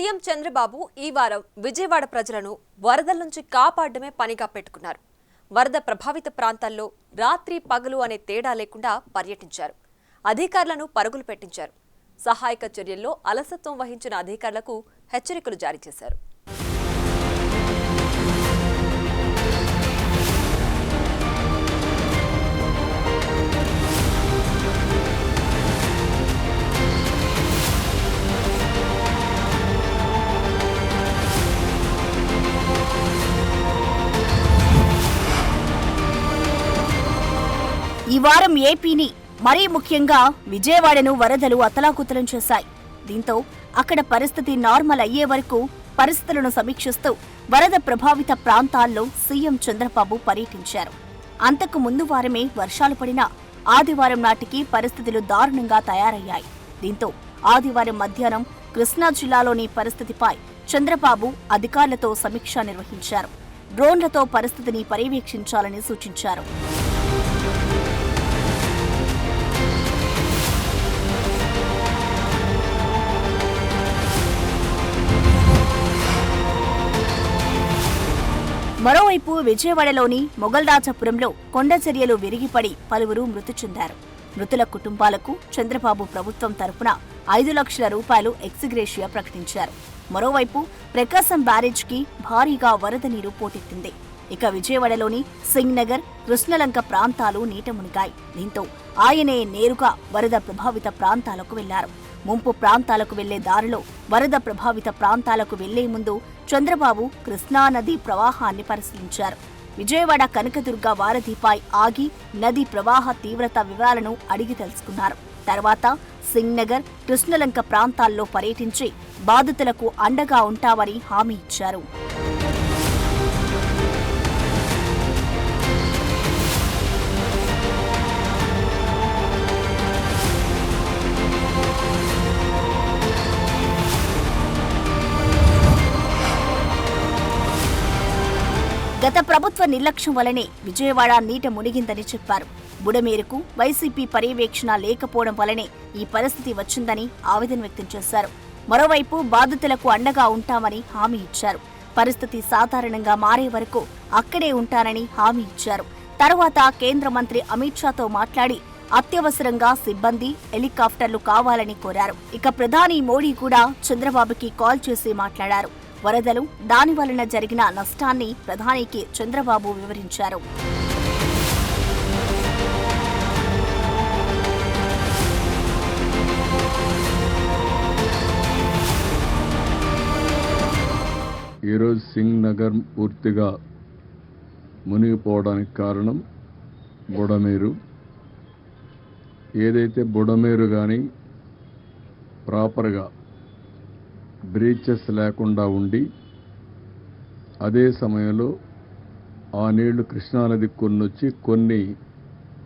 CM Chandrababu ఈ వారం విజయవాడ ప్రజలను వరదల నుంచి కాపాడడమే పనిగా పెట్టుకున్నారు. వరద ప్రభావిత ప్రాంతాల్లో రాత్రి పగలు అనే తేడా లేకుండా పర్యటించారు. అధికారులను పరుగులు పెట్టించారు. సహాయక చర్యల్లో అలసత్వం వహించిన అధికారులకు హెచ్చరికలు జారీ చేశారు. ఈ వారం ఏపీని మరీ ముఖ్యంగా విజయవాడను వరదలు అతలాకుతలం చేశాయి. దీంతో అక్కడ పరిస్థితి నార్మల్ అయ్యే వరకు పరిస్థితులను సమీక్షిస్తూ వరద ప్రభావిత ప్రాంతాల్లో సీఎం చంద్రబాబు పర్యటించారు. అంతకు ముందు వారమే వర్షాలు పడినా ఆదివారం నాటికి పరిస్థితులు దారుణంగా తయారయ్యాయి. దీంతో ఆదివారం మధ్యాహ్నం కృష్ణా జిల్లాలోని పరిస్థితిపై చంద్రబాబు అధికారులతో సమీక్ష నిర్వహించారు. డ్రోన్లతో పరిస్థితిని పర్యవేక్షించాలని సూచించారు. మరోవైపు విజయవాడలోని మొగల్రాజపురంలో కొండచర్యలు విరిగిపడి పలువురు మృతి చెందారు. మృతుల కుటుంబాలకు చంద్రబాబు ప్రభుత్వం తరపున 5 లక్షల రూపాయలు ఎక్స్గ్రేషియా ప్రకటించారు. మరోవైపు ప్రకాశం బ్యారేజ్కి భారీగా వరద నీరు పోటెత్తింది. ఇక విజయవాడలోని సింగ్ నగర్, కృష్ణలంక ప్రాంతాలు నీట మునిగాయి. దీంతో ఆయనే నేరుగా వరద ప్రభావిత ప్రాంతాలకు వెళ్లారు. ముంపు ప్రాంతాలకు వెళ్లే దారిలో వరద ప్రభావిత ప్రాంతాలకు వెళ్లే ముందు చంద్రబాబు కృష్ణా నది ప్రవాహాన్ని పరిశీలించారు. విజయవాడ కనకదుర్గ వారధిపై ఆగి నది ప్రవాహ తీవ్రత వివరాలను అడిగి తెలుసుకున్నారు. తర్వాత సింగ్ నగర్, కృష్ణలంక ప్రాంతాల్లో పర్యటించి బాధితులకు అండగా ఉంటామని హామీ ఇచ్చారు. గత ప్రభుత్వ నిర్లక్ష్యం వల్లనే విజయవాడ నీట మునిగిందని చెప్పారు. బుడమేరుకు వైసీపీ పర్యవేక్షణ లేకపోవడం వల్లనే ఈ పరిస్థితి వచ్చిందని ఆవేదన వ్యక్తం చేశారు. మరోవైపు బాధితులకు అండగా ఉంటామని హామీ ఇచ్చారు. పరిస్థితి సాధారణంగా మారే వరకు అక్కడే ఉంటానని హామీ ఇచ్చారు. తర్వాత కేంద్ర మంత్రి అమిత్ షాతో మాట్లాడి అత్యవసరంగా సిబ్బంది, హెలికాప్టర్లు కావాలని కోరారు. ఇక ప్రధాని మోడీ కూడా చంద్రబాబుకి కాల్ చేసి మాట్లాడారు. వరదలు, దాని వలన జరిగిన నష్టాన్ని ప్రధానికి చంద్రబాబు వివరించారు. ఈరోజు సింగ్ నగర్ పూర్తిగా మునిగిపోవడానికి కారణం బుడమేరు. ఏదైతే బుడమేరు కానీ ప్రాపర్గా బ్రీచెస్ లేకుండా ఉండి అదే సమయంలో ఆ నీళ్లు కృష్ణానది కొన్నొచ్చి కొన్ని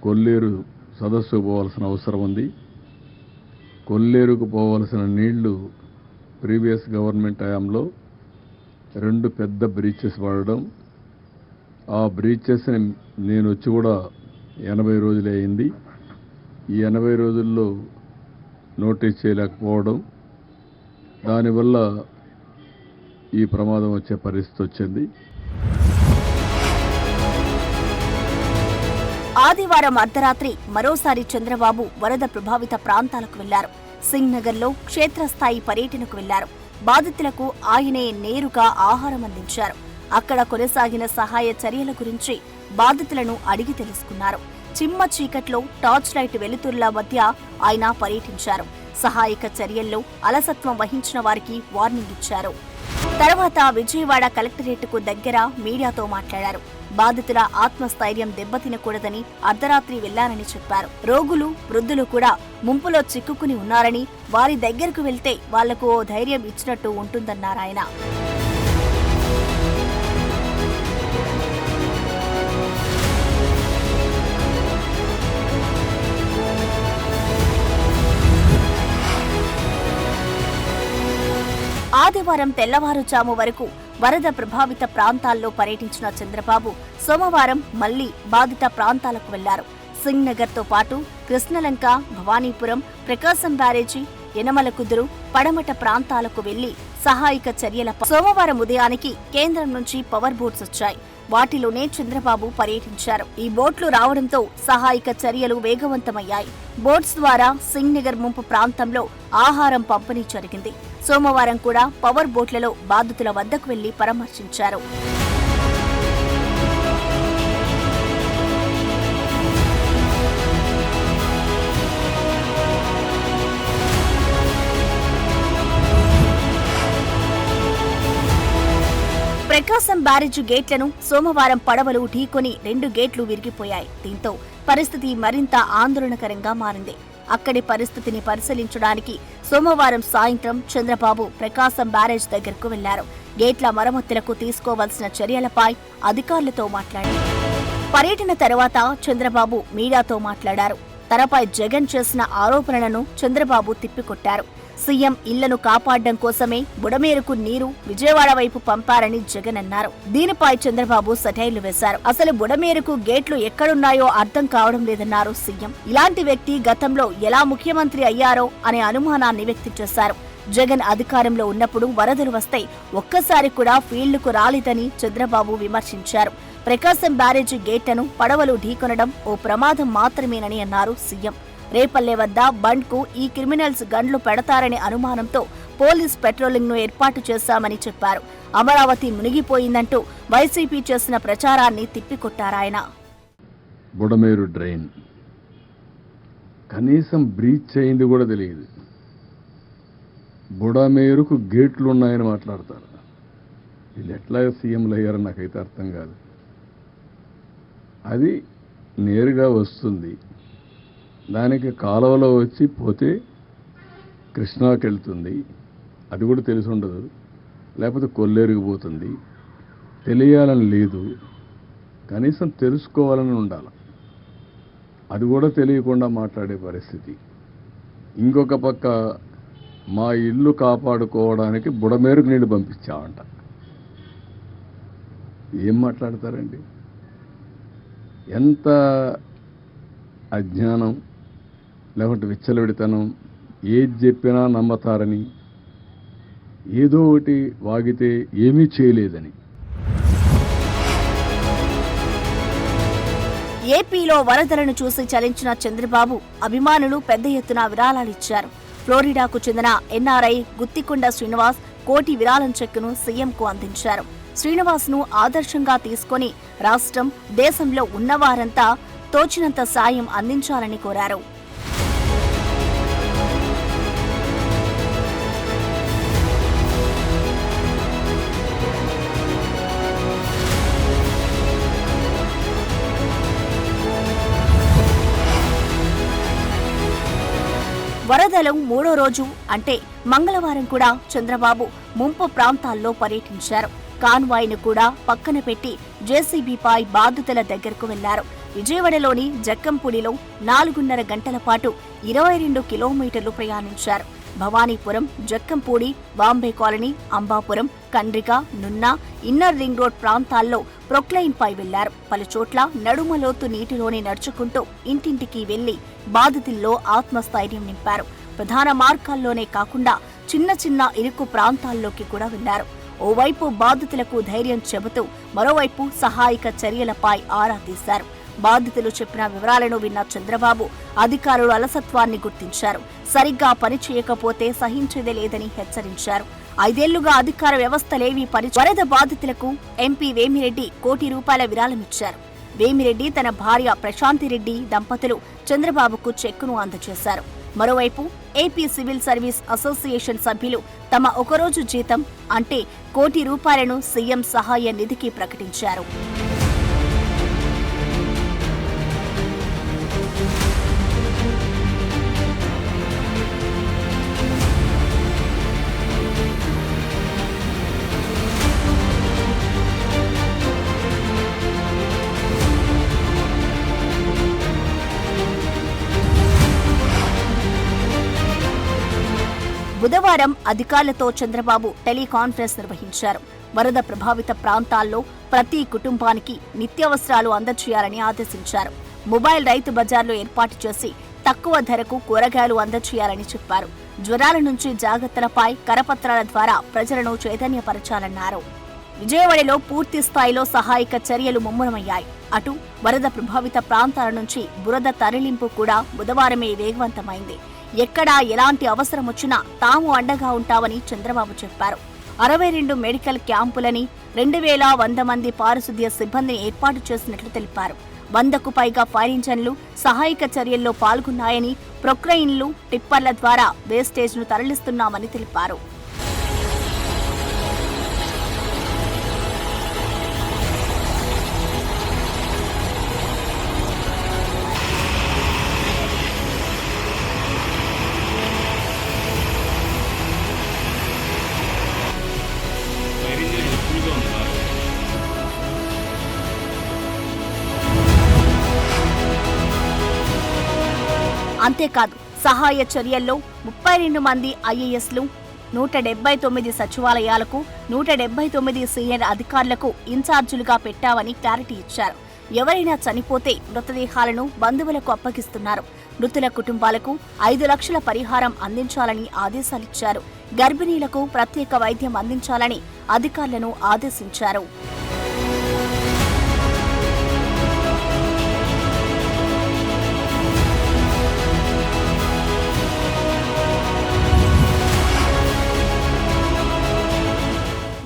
కొల్లేరు సదస్సు పోవాల్సిన అవసరం ఉంది. కొల్లేరుకు పోవాల్సిన నీళ్లు ప్రీవియస్ గవర్నమెంట్ హయాంలో 2 పెద్ద బ్రీచెస్ పడడం, ఆ బ్రీచెస్ని నేను వచ్చి కూడా 80 రోజులే అయింది. ఈ 80 రోజుల్లో నోటీస్ చేయలేకపోవడం, దానివల్ల ఈ ప్రమాదం వచ్చే పరిస్థితి వచ్చింది. ఆదివారం అర్ధరాత్రి మరోసారి చంద్రబాబు వరద ప్రభావిత ప్రాంతాలకు వెళ్లారు. సింగ్ నగర్లో క్షేత్రస్థాయి పర్యటనకు వెళ్లారు. బాధితులకు ఆయనే నేరుగా ఆహారం అందించారు. అక్కడ కొనసాగిన సహాయ చర్యల గురించి బాధితులను అడిగి తెలుసుకున్నారు. చిమ్మ చీకట్లో టార్చ్ లైట్ వెలుతురుల మధ్య ఆయన పర్యటించారు. సహాయక చర్యల్లో అలసత్వం వహించిన వారికి వార్నింగ్ ఇచ్చారు. తర్వాత విజయవాడ కలెక్టరేట్కు దగ్గర మీడియాతో మాట్లాడారు. బాధితుల ఆత్మస్థైర్యం దెబ్బతినకూడదని అర్ధరాత్రి వెళ్లారని చెప్పారు. రోగులు, వృద్ధులు కూడా ముంపులో చిక్కుకుని ఉన్నారని, వారి దగ్గరకు వెళ్తే వాళ్లకు ఓ ధైర్యం ఇచ్చినట్టు ఉంటుందన్నారాయన. ఆదివారం తెల్లవారుజాము వరకు వరద ప్రభావిత ప్రాంతాల్లో పర్యటించిన చంద్రబాబు సోమవారం మళ్లీ బాధిత ప్రాంతాలకు వెళ్లారు. సింగ్ నగర్ తో పాటు కృష్ణలంక, భవానీపురం, ప్రకాశం బ్యారేజీ, యనమలకుదురు, పడమట ప్రాంతాలకు వెళ్లి సహాయక చర్యల సోమవారం ఉదయానికి కేంద్రం నుంచి పవర్ బోట్స్ వచ్చాయి. వాటిలోనే చంద్రబాబు పర్యటించారు. ఈ బోట్లు రావడంతో సహాయక చర్యలు వేగవంతమయ్యాయి. బోట్స్ ద్వారా సింగ్ నగర్ ముంపు ప్రాంతంలో ఆహారం పంపిణీ జరిగింది. సోమవారం కూడా పవర్ బోట్లలో బాధితుల వద్దకు వెళ్లి పరామర్శించారు. ప్రకాశం బ్యారేజ్ గేట్లను సోమవారం పడవలు ఢీకొని 2 గేట్లు విరిగిపోయాయి. దీంతో పరిస్థితి మరింత ఆందోళనకరంగా మారింది. అక్కడి పరిస్థితిని పరిశీలించడానికి సోమవారం సాయంత్రం చంద్రబాబు ప్రకాశం బ్యారేజ్ దగ్గరకు వెళ్లారు. గేట్ల మరమ్మతులకు తీసుకోవాల్సిన చర్యలపై అధికారులతో మాట్లాడారు. పర్యటన తర్వాత చంద్రబాబు మీడియాతో మాట్లాడారు. తనపై జగన్ చేసిన ఆరోపణలను చంద్రబాబు తిప్పికొట్టారు. సీఎం ఇళ్లను కాపాడడం కోసమే బుడమేరుకు నీరు విజయవాడ వైపు పంపారని జగన్ అన్నారు. దీనిపై చంద్రబాబు సెటైర్లు వేశారు. అసలు బుడమేరుకు గేట్లు ఎక్కడున్నాయో అర్థం కావడం లేదన్నారు సీఎం. ఇలాంటి వ్యక్తి గతంలో ఎలా ముఖ్యమంత్రి అయ్యారో అనే అనుమానాన్ని వ్యక్తం చేశారు. జగన్ అధికారంలో ఉన్నప్పుడు వరదలు వస్తే ఒక్కసారి కూడా ఫీల్డ్కు రాలేదని చంద్రబాబు విమర్శించారు. ప్రకాశం బ్యారేజీ గేట్లను పడవలు ఢీకొనడం ఓ ప్రమాదం మాత్రమేనని అన్నారు సీఎం. రేపల్లె వద్ద బండ్కు ఈ క్రిమినల్స్ గన్లు పెడతారనే అనుమానంతో పోలీస్ పెట్రోలింగ్ ను ఏర్పాటు చేశామని చెప్పారు. అమరావతి మునిగిపోయిందంటూ వైసీపీ చేసిన ప్రచారాన్ని తిప్పికొట్టారాయన. బుడమేరు డ్రైన్ కనీసం బ్రీచ్ అయింది కూడా తెలియదు. బుడమేరుకు గేట్లు ఉన్నాయని మాట్లాడతారు. వీళ్ళు ఎట్లా సీఎంలు అయ్యారని నాకైతే అర్థం కాదు. అది నేరుగా వస్తుంది, దానికి కాలువలో వచ్చి పోతే కృష్ణాకి వెళ్తుంది, అది కూడా తెలిసి ఉండదు. లేకపోతే కొల్లేరుకు పోతుంది. తెలియాలని లేదు, కనీసం తెలుసుకోవాలని ఉండాలి. అది కూడా తెలియకుండా మాట్లాడే పరిస్థితి. ఇంకొక పక్క మా ఇల్లు కాపాడుకోవడానికి బుడమేరుకు నీళ్లు పంపించామంట. ఏం మాట్లాడతారండి? ఎంత అజ్ఞానం, లేకుంటే విచ్చలవిడితనం. ఏది చెప్పినా నమ్మతారని, ఏదో ఒకటి వాగితే ఏమీ చేయలేదని. ఏపీలో వరదలను చూసి చలించిన చంద్రబాబు అభిమానులు పెద్ద ఎత్తున విరాళాలిచ్చారు. ఫ్లోరిడాకు చెందిన ఎన్ఆర్ఐ గుత్తికొండ శ్రీనివాస్ కోటి విరాళం చెక్కును సీఎంకు అందించారు. శ్రీనివాస్ ను ఆదర్శంగా తీసుకొని రాష్ట్రం, దేశంలో ఉన్నవారంతా తోచినంత సాయం అందించాలని కోరారు. వరదలు 3వ రోజు అంటే మంగళవారం కూడా చంద్రబాబు ముంపు ప్రాంతాల్లో పర్యటించారు. కాన్వాయ్ను కూడా పక్కన పెట్టి జేసీబీపై బాధితుల దగ్గరకు వెళ్లారు. విజయవాడలోని జక్కంపూడిలో 4.5 గంటల పాటు 22 కిలోమీటర్లు ప్రయాణించారు. Bhavanipuram, Jakkampudi, Bombay colony, Ambapuram, Kandrika, Nunna, inner ring road ప్రాంతాల్లో ప్రొక్లైన్ పై వెళ్లారు. పలుచోట్ల నడుమలోతు నీటిలోనే నడుచుకుంటూ ఇంటింటికి వెళ్లి బాధితుల్లో ఆత్మస్థైర్యం నింపారు. ప్రధాన మార్గాల్లోనే కాకుండా చిన్న చిన్న ఇరుకు ప్రాంతాల్లోకి కూడా వెళ్లారు. ఓవైపు బాధితులకు ధైర్యం చెబుతూ మరోవైపు సహాయక చర్యలపై ఆరా తీశారు. బాధితులు చెప్పిన వివరాలను విన్న చంద్రబాబు అధికారులు అలసత్వాన్ని గుర్తించారు. సరిగ్గా పనిచేయకపోతే సహించేదే లేదని హెచ్చరించారు. 5 ఏళ్లుగా అధికార వ్యవస్థలేవీ వరద బాధితులకు ఎంపీ వేమిరెడ్డి ₹1 కోటి విరాళమిచ్చారు. వేమిరెడ్డి తన భార్య ప్రశాంతిరెడ్డి దంపతులు చంద్రబాబుకు చెక్కును అందజేశారు. మరోవైపు ఏపీ సివిల్ సర్వీస్ అసోసియేషన్ సభ్యులు తమ ఒకరోజు జీతం అంటే ₹1 కోటి సీఎం సహాయ నిధికి ప్రకటించారు. బుధవారం అధికారులతో చంద్రబాబు టెలికాన్ఫరెన్స్ నిర్వహించారు. వరద ప్రభావిత ప్రాంతాల్లో ప్రతి కుటుంబానికి నిత్యావసరాలు అందజేయాలని ఆదేశించారు. మొబైల్ రైతు బజార్లు ఏర్పాటు చేసి తక్కువ ధరకు కూరగాయలు అందజేయాలని చెప్పారు. జ్వరాల నుంచి జాగ్రత్తలపై కరపత్రాల ద్వారా ప్రజలను చైతన్యపరచాలన్నారు. విజయవాడలో పూర్తి స్థాయిలో సహాయక చర్యలు ముమ్మరమయ్యాయి. అటు వరద ప్రభావిత ప్రాంతాల నుంచి బురద తరలింపు కూడా బుధవారమే వేగవంతమైంది. ఎక్కడా ఎలాంటి అవసరం వచ్చినా తాము అండగా ఉంటామని చంద్రబాబు చెప్పారు. 62 మెడికల్ క్యాంపులని 2100 మంది పారిశుద్ధ్య సిబ్బందిని ఏర్పాటు చేసినట్లు తెలిపారు. 100కు పైగా ఫైర్ ఇంజన్లు సహాయక చర్యల్లో పాల్గొన్నాయని, ప్రొక్లైన్లు, టిప్పర్ల ద్వారా వేస్టేజ్ను తరలిస్తున్నామని తెలిపారు. అంతేకాదు సహాయ చర్యల్లో 32 మంది ఐఏఎస్లు, 179 సచివాలయాలకు, 179 సీనియర్ అధికారులకు ఇన్ఛార్జీలుగా పెట్టామని క్లారిటీ ఇచ్చారు. ఎవరైనా చనిపోతే మృతదేహాలను బంధువులకు అప్పగిస్తున్నారు. మృతుల కుటుంబాలకు 5 లక్షల పరిహారం అందించాలని ఆదేశాలిచ్చారు. గర్భిణీలకు ప్రత్యేక వైద్యం అందించాలని అధికారులను ఆదేశించారు.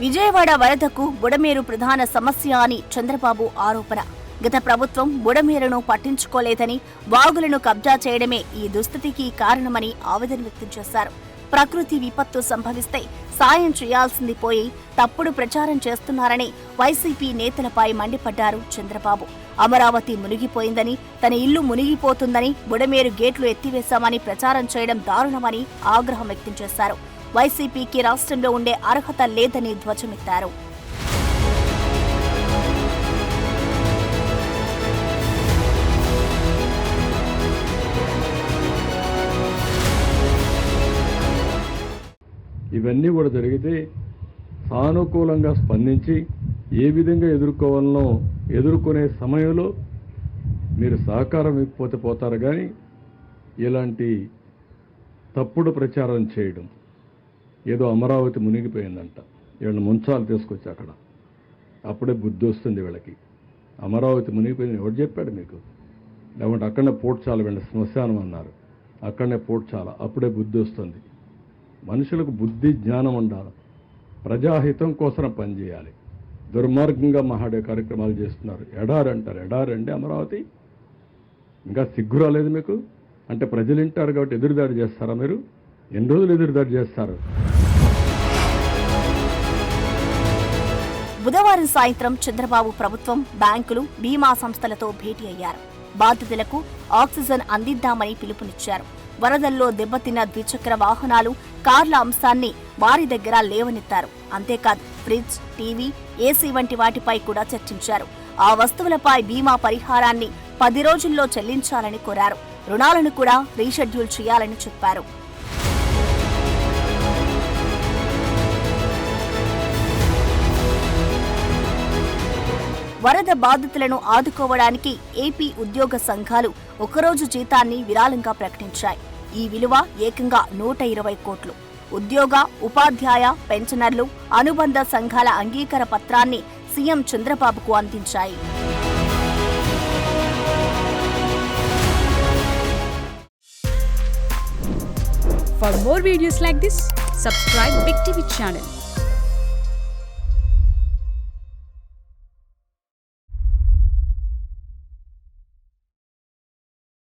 విజయవాడ వరదకు బుడమేరు ప్రధాన సమస్య అని చంద్రబాబు ఆరోపణ. గత ప్రభుత్వం బుడమేరును పట్టించుకోలేదని, వాగులను కబ్జా చేయడమే ఈ దుస్థితికి కారణమని ఆవేదన వ్యక్తం చేశారు. ప్రకృతి విపత్తు సంభవిస్తే సాయం చేయాల్సింది పోయి తప్పుడు ప్రచారం చేస్తున్నారని వైసీపీ నేతలపై మండిపడ్డారు చంద్రబాబు. అమరావతి మునిగిపోయిందని, తన ఇల్లు మునిగిపోతుందని, బుడమేరు గేట్లు ఎత్తివేశామని ప్రచారం చేయడం దారుణమని ఆగ్రహం వ్యక్తం చేశారు. వైసీపీకి రాష్ట్రంలో ఉండే అర్హత లేదని ధ్వజమెత్తారు. ఇవన్నీ కూడా జరిగితే సానుకూలంగా స్పందించి ఏ విధంగా ఎదుర్కోవాలనో ఎదుర్కొనే సమయంలో మీరు సహకారం ఇవ్వకపోతే పోతారు. కానీ ఇలాంటి తప్పుడు ప్రచారం చేయడం, ఏదో అమరావతి మునిగిపోయిందంట, వీళ్ళని ముంచాలు తీసుకొచ్చి అక్కడ, అప్పుడే బుద్ధి వస్తుంది వీళ్ళకి. అమరావతి మునిగిపోయింది ఎవరు చెప్పాడు మీకు? లేకుంటే అక్కడనే పోడ్చాల, వీళ్ళ శ్మశానం అన్నారు, అక్కడనే పోడ్చాల, అప్పుడే బుద్ధి వస్తుంది. మనుషులకు బుద్ధి జ్ఞానం ఉండాలి. ప్రజాహితం కోసం పనిచేయాలి. దుర్మార్గంగా మహాడే కార్యక్రమాలు చేస్తున్నారు. ఎడారి అంటారు. ఎడారండి అమరావతి? ఇంకా సిగ్గు రాలేదు మీకు? అంటే ప్రజలు వింటారు కాబట్టి ఎదురుదాడి చేస్తారా మీరు? ఎన్ని రోజులు ఎదురుదాడి చేస్తారు? బుధవారం సాయంత్రం చంద్రబాబు ప్రభుత్వం బ్యాంకులు, బీమా సంస్థలతో భేటీ అయ్యారు. బాధితులకు ఆక్సిజన్ అందిద్దామని పిలుపునిచ్చారు. వరదల్లో దెబ్బతిన్న ద్విచక్ర వాహనాలు, కార్ల అంశాన్ని వారి దగ్గర లేవనెత్తారు. అంతేకాదు ఫ్రిడ్జ్, టీవీ, ఏసీ వంటి వాటిపై కూడా చర్చించారు. ఆ వస్తువులపై బీమా పరిహారాన్ని 10 రోజుల్లో చెల్లించాలని కోరారు. రుణాలను కూడా రీషెడ్యూల్ చేయాలని చెప్పారు. వరద బాధితులను ఆదుకోవడానికి ఏపీ ఉద్యోగ సంఘాలు ఒకరోజు జీతాన్ని విరాళంగా ప్రకటించాయి. ఈ విలువ ఏకంగా 120 కోట్లు. ఉద్యోగ, ఉపాధ్యాయ, పెన్షనర్లు, అనుబంధ సంఘాల అంగీకార పత్రాన్ని సీఎం చంద్రబాబుకు అందించాయి. For more videos like this, subscribe Big TV channel.